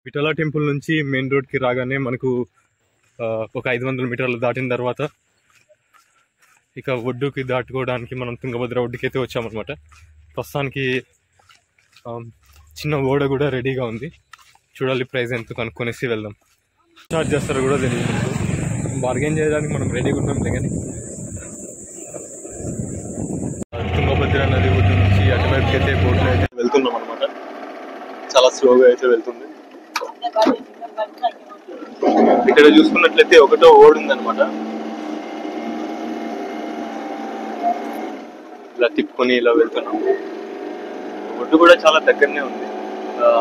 Vitthala temple నుంచి main రోడ్కి రాగానే మనకు ఒక 500 మీటర్లు దాటిన తర్వాత ఇక ఒడ్డుకి దాటుకోవడానికి మనం తుంగభద్ర ఒడ్డుకి అయితే వచ్చామన్నమాట. ప్రస్తుతానికి చిన్న ఓడ కూడా రెడీగా ఉంది. చూడాలి ప్రైస్ ఎంత కనుక్కొనేసి వెళ్దాం. చార్జ్ చేస్తారో కూడా తెలియదు. బార్గెన్ చేయడానికి మనం రెడీగా ఉన్నాంలే. కానీ తుంగభద్ర నది ఒడ్డు నుంచి అటువైపుకి అయితే బోట్లో అయితే వెళ్తున్నాం అనమాట. చాలా స్లోగా అయితే వెళ్తుంది. ఇక్కడ చూసుకున్నట్లయితే ఒకటో ఓడి ఉందన్నమాట. ఇలా తిప్పుకొని ఇలా వెళ్తున్నాం. ఒడ్డు కూడా చాలా దగ్గరనే ఉంది.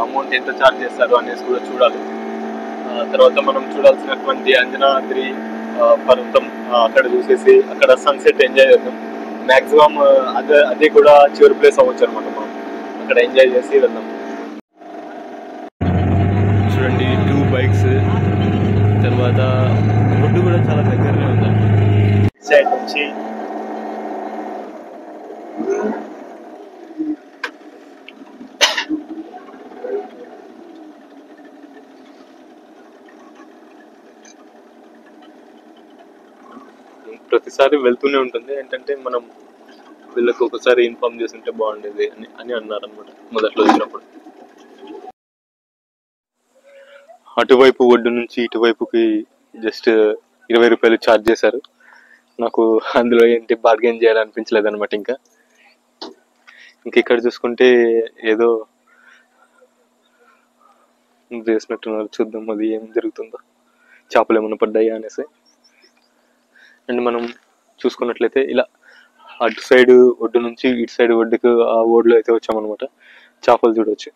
అమౌంట్ ఎంత ఛార్జ్ చేస్తారు అనేసి కూడా చూడాలి. తర్వాత మనం చూడాల్సినటువంటి అంజనాద్రి పర్వతం అక్కడ చూసేసి అక్కడ సన్సెట్ ఎంజాయ్ చేద్దాం. మ్యాక్సిమం అదే కూడా చివరి ప్లేస్ అవ్వచ్చు అనమాట. మనం అక్కడ ఎంజాయ్ చేసి వెళ్దాం. చూడండి 2 బైక్స్. తర్వాత ఒడ్డు కూడా చాలా దగ్గరనే ఉంది సైడ్ నుంచి. ప్రతిసారి వెళ్తూనే ఉంటుంది. ఏంటంటే మనం వీళ్ళకి ఒకసారి ఇన్ఫార్మ్ చేస్తుంటే బాగుండేది అని అన్నారు అనమాట మొదట్లో వచ్చినప్పుడు. అటువైపు ఒడ్డు నుంచి ఇటువైపుకి జస్ట్ 20 రూపాయలు ఛార్జ్ చేశారు. నాకు అందులో ఏంటి బార్గెన్ చేయాలనిపించలేదు అనమాట. ఇంకా ఇక్కడ చూసుకుంటే ఏదో చేసినట్టున్నారు. చూద్దాం అది ఏం జరుగుతుందో, చేపలు ఏమైనా పడ్డాయా అనేసి. అండ్ మనం చూసుకున్నట్లయితే ఇలా అటు సైడ్ ఒడ్డు నుంచి ఇటు సైడ్ ఒడ్డుకు ఆ ఓడ్లో అయితే వచ్చామన్నమాట. చేపలు చూడవచ్చు.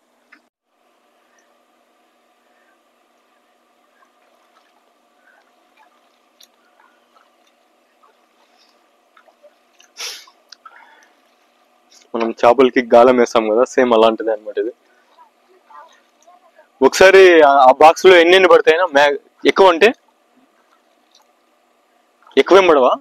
మనం చేపలకి గాలం వేస్తాం కదా, సేమ్ అలాంటిది అనమాట ఇది. ఒకసారి ఆ బాక్స్ లో ఎన్ని పడతాయినా ఎక్కువ అంటే ఎక్కువేం పడవా?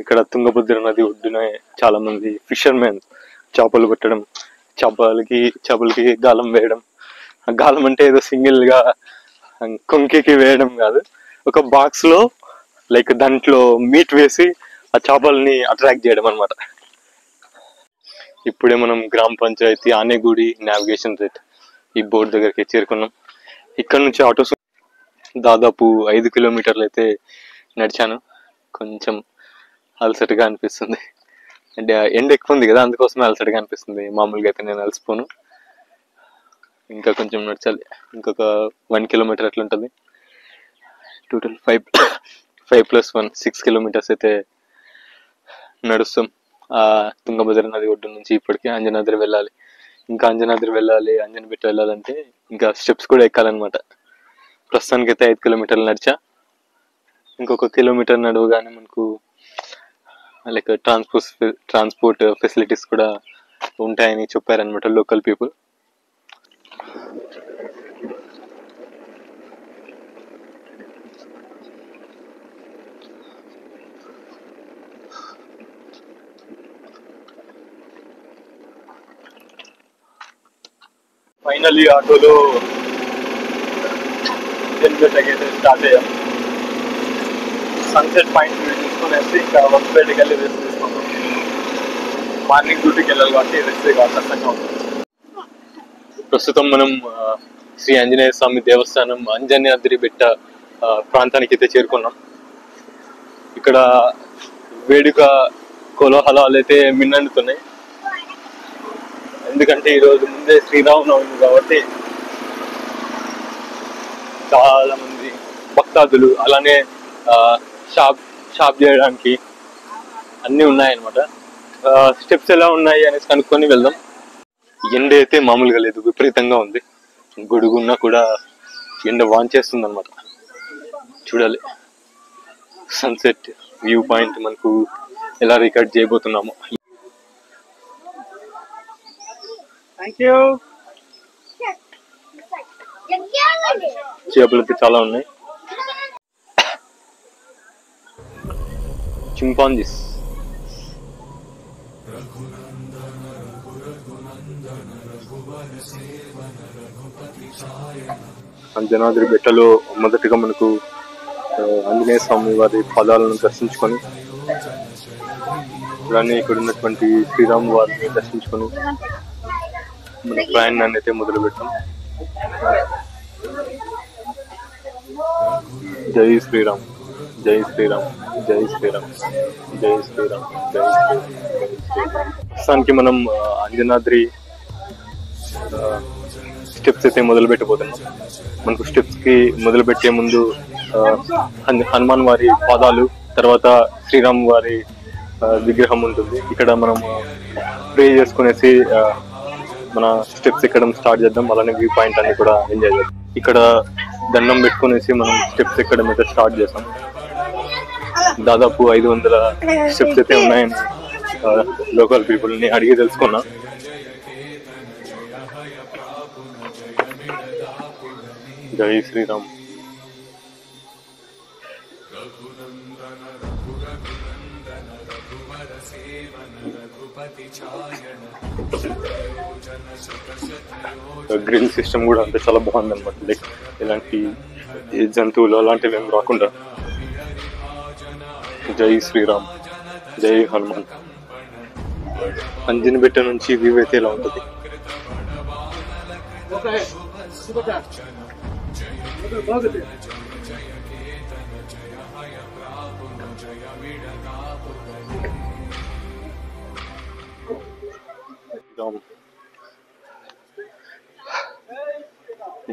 ఇక్కడ తుంగభద్ర నది ఒడ్డున చాలా మంది ఫిషర్మెన్ చేపలు పట్టడం, చేపలకి గాలం వేయడం. గాలం అంటే ఏదో సింగిల్ గా కొంకికి వేయడం కాదు, ఒక బాక్స్ లో లైక్ దాంట్లో మీట్ వేసి ఆ చేపల్ని అట్రాక్ట్ చేయడం అనమాట. ఇప్పుడే మనం గ్రామ పంచాయతీ ఆనేగుడి నావిగేషన్ సెట్ ఈ బోర్డు దగ్గరికి చేరుకున్నాం. ఇక్కడ నుంచి ఆటోస్ దాదాపు 5 కిలోమీటర్లు అయితే నడిచాను. కొంచెం అలసటగా అనిపిస్తుంది. అంటే ఎండ ఎక్కువ ఉంది కదా, అందుకోసమే అలసటగా అనిపిస్తుంది. మామూలుగా అయితే నేను అలసిపోను. ఇంకా కొంచెం నడచాలి. ఇంకొక 1 కిలోమీటర్ అట్లా ఉంటుంది. టోటల్ 5+1 6 కిలోమీటర్స్ అయితే నడుస్తాం. తుంగభద్ర నది ఒడ్డు నుంచి ఇప్పటికే అంజనాద్రి వెళ్ళాలి. ఇంకా అంజనాద్రి వెళ్ళాలి, అంజనబెట్టి వెళ్ళాలంటే ఇంకా స్టెప్స్ కూడా ఎక్కాలన్నమాట. ప్రస్తుతానికి అయితే 5 కిలోమీటర్లు నడిచా. ఇంకొక కిలోమీటర్ నడవగానే మనకు లైక్ ట్రాన్స్పోర్ట్ ఫెసిలిటీస్ కూడా ఉంటాయని చెప్పారనమాట లోకల్ పీపుల్. ఫైనల్లీ ఆటోలో స్టార్ట్ అయ్యాం. సన్సెట్ పాయింట్ చూసుకునేసి ఇంకా వర్క్ బయటకి వెళ్ళి రెస్ట్ తీసుకుంటాం. మార్నింగ్ డ్యూటీకి వెళ్ళాలి కాబట్టి రెస్ట్ కష్టంగా ఉంటుంది. ప్రస్తుతం మనం శ్రీ ఆంజనేయ స్వామి దేవస్థానం అంజనాద్రి బెట్ట ప్రాంతానికి అయితే చేరుకున్నాం. ఇక్కడ వేడుక కోలాహలాలు అయితే మిన్నండుతున్నాయి. ఎందుకంటే ఈరోజు ముందే శ్రీరామనవమి కాబట్టి చాలా మంది భక్తాదులు, అలానే షాప్ చేయడానికి అన్నీ ఉన్నాయన్నమాట. స్టెప్స్ ఎలా ఉన్నాయి అనేసి కనుక్కొని వెళ్దాం. ఎండ అయితే మామూలుగా లేదు, విపరీతంగా ఉంది. గొడుగున్నా కూడా ఎండ వాంచేస్తుంది అనమాట. చూడాలి. సన్సెట్ వ్యూ పాయింట్ మనకు ఎలా రికార్డ్ చేయబోతున్నాము. చేపలు అయితే చాలా ఉన్నాయి. చింపాంజీస్. అంజనాద్రి బెట్టలో మొదటిగా మనకు ఆంజనేయ స్వామి వారి పాదాలను దర్శించుకొని, అలానే ఇక్కడ ఉన్నటువంటి శ్రీరామ్ వారిని దర్శించుకొని మన ప్రయాణాన్ని అయితే మొదలు పెట్టాం. జై శ్రీరామ్, జై శ్రీరామ్, జై శ్రీరామ్, జై శ్రీరామ్, జై శ్రీరామ్. ప్రస్తుతానికి మనం అంజనాద్రి స్టెప్స్ అయితే మొదలు పెట్టబోతున్నాం. మనకు స్టెప్స్ కి మొదలు పెట్టే ముందు హనుమాన్ వారి పాదాలు, తర్వాత శ్రీరామ్ వారి విగ్రహం ఉంటుంది. ఇక్కడ మనం ప్రే చేసుకునేసి మన స్టెప్స్ ఎక్కడం స్టార్ట్ చేద్దాం. అలానే వ్యూ పాయింట్ అన్ని కూడా ఎంజాయ్ చేద్దాం. ఇక్కడ దండం పెట్టుకునేసి మనం స్టెప్స్ ఎక్కడం అయితే స్టార్ట్ చేస్తాం. దాదాపు 500 స్టెప్స్ అయితే ఉన్నాయని లోకల్ పీపుల్ ని అడిగి తెలుసుకున్నా. జై శ్రీరామ్. గ్రిల్ సిస్టమ్ కూడా అంతే చాలా బాగుంది అనమాట. లైక్ ఇలాంటి జంతువులు అలాంటివి ఏం రాకుండా. జై శ్రీరామ్, జై హనుమాన్. అంజని బెట్ట నుంచి వ్యూ అయితే ఇలా ఉంటుంది.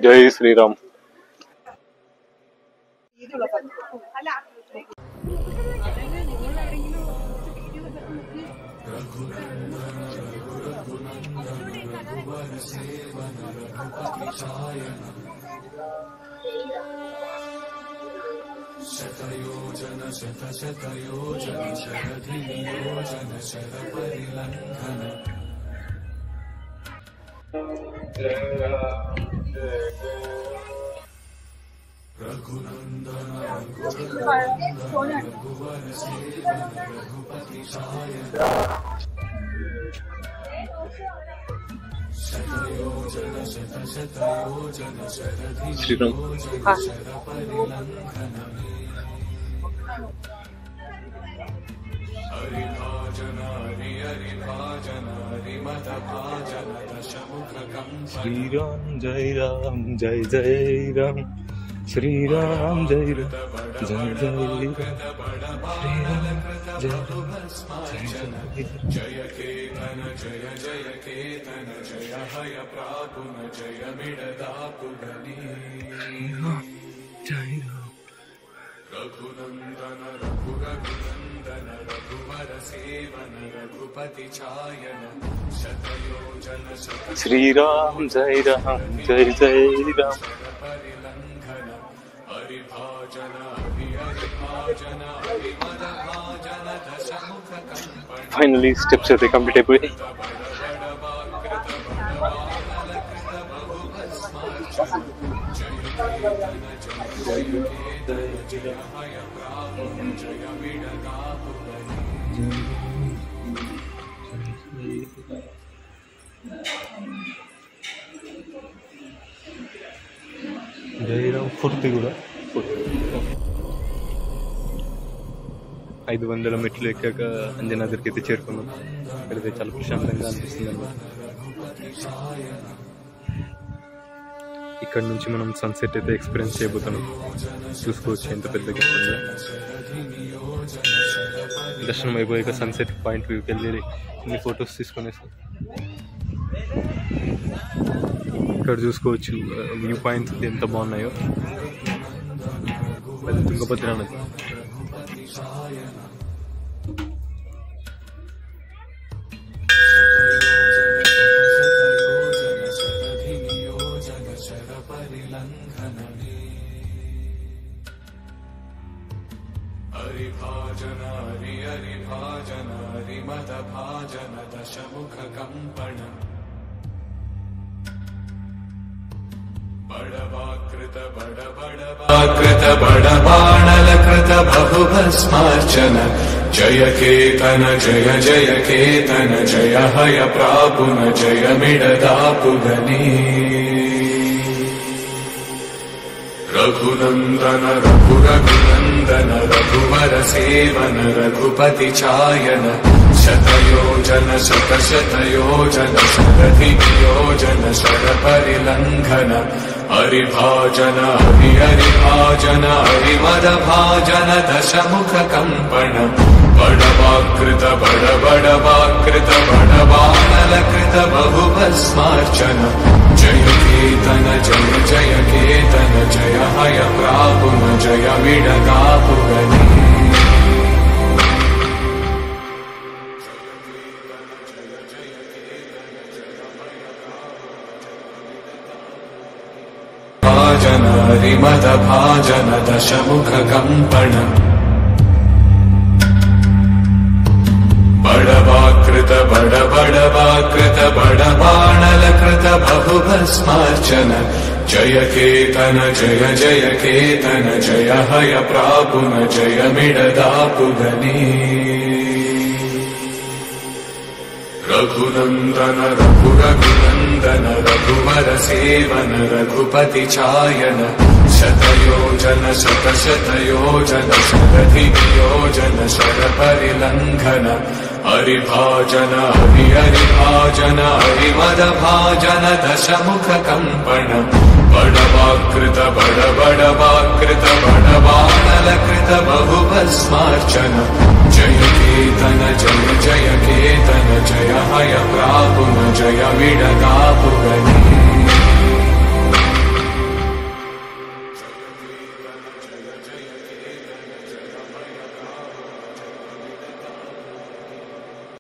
జై శ్రీరామ్. శతయోజన శత శతయోజన శరధి నియోజన శర పరిలంఘన. రఘునందన రఘువర సేవన రఘుపతి సాయన. శతయోజన శత శతయోజన శరధి నియోజన శర పరిలంఘన. హరిభాజన హరి హరిభాజన హరిమద భాజన దశముఖ కంపన. శ్రీరామ్ జై రామ్ జై జై రామ్. శ్రీరామ్ జై రామ్ జై జై రామ్. జయ కేతన జయ జయ కేతన జయ హయ ప్రాకున జయ మిడదాపుగని. జయ రఘునందన రఘునందన రఘువర సేవన రఘుపతి ఛాయన. శతయోజన శత. శ్రీరామ్ జై రామ్ జై జై రామ్. పరిలంఘన హరిభాజన హరి హరిభాజన హరిమద భాజన దశముఖ కంపన. ఫైనలీ స్టెప్స్ అయితే కంప్లీట్ అయిపోయి. జైరామ్ ఫుర్తి కూడా 500 మెట్లు ఎక్కాక అంజనాద్రికి అయితే చేరుకున్నాం. ఇక్కడైతే చాలా ప్రశాంతంగా అనిపిస్తుంది అన్నమాట. ఇక్కడ నుంచి మనం సన్సెట్ అయితే ఎక్స్పీరియన్స్ చేయబోతున్నాం. చూసుకోవచ్చు ఎంత పెద్దగా ఉందో. దర్శనం అయిపోయాక సన్సెట్ పాయింట్ వ్యూకి వెళ్ళి కొన్ని ఫొటోస్ తీసుకునేసి ఇక్కడ చూసుకోవచ్చు వ్యూ పాయింట్స్ ఎంత బాగున్నాయో. అది తుంగభద్ర నది. హరిభాజన హరి హరిభాజన हरिमदभाजन दशमुखकम्पण बडवाकृत बडबाणलकृत बहुभस्मार्चन जय केतन जय जय केतन जय हय प्रापुन जय मिडदापुगनी रघुनंदन रघुरघुनंदन रघुवर सेवन रघुपति चायन शतयोजन शतशतयोजन शरधियोजन शरपरिलंघन हरिभाजन हरिभाजन हरिमदभाजन दशमुखकम्पण बडवाकृत बडबाणलकृत बहुभस्मार्चन जय केतन जय जय केतन जय हय प्रापुन जय मिडदापुगनी भाजन हरिमदभाजन दशमुखकम्पण बडवाकृत बडबाणलकृत बहुभस्मार्चन जय केतन जय जय केतन जय हय प्रापुन जय मिडदापुगनी रघुनंदन रघुरघुनंदन रघुवर सेवन रघुपति चायन शतयोजन शतशतयोजन शरधियोजन शरपरिलंघन हरिभाजन हरिभाजन हरिमदभाजन दशमुखकम्पण बडवाकृत बडबाणलकृत बहुभस्मार्चन जय केतन जय जय केतन जय हय प्रापुन जय मिडदापुगनी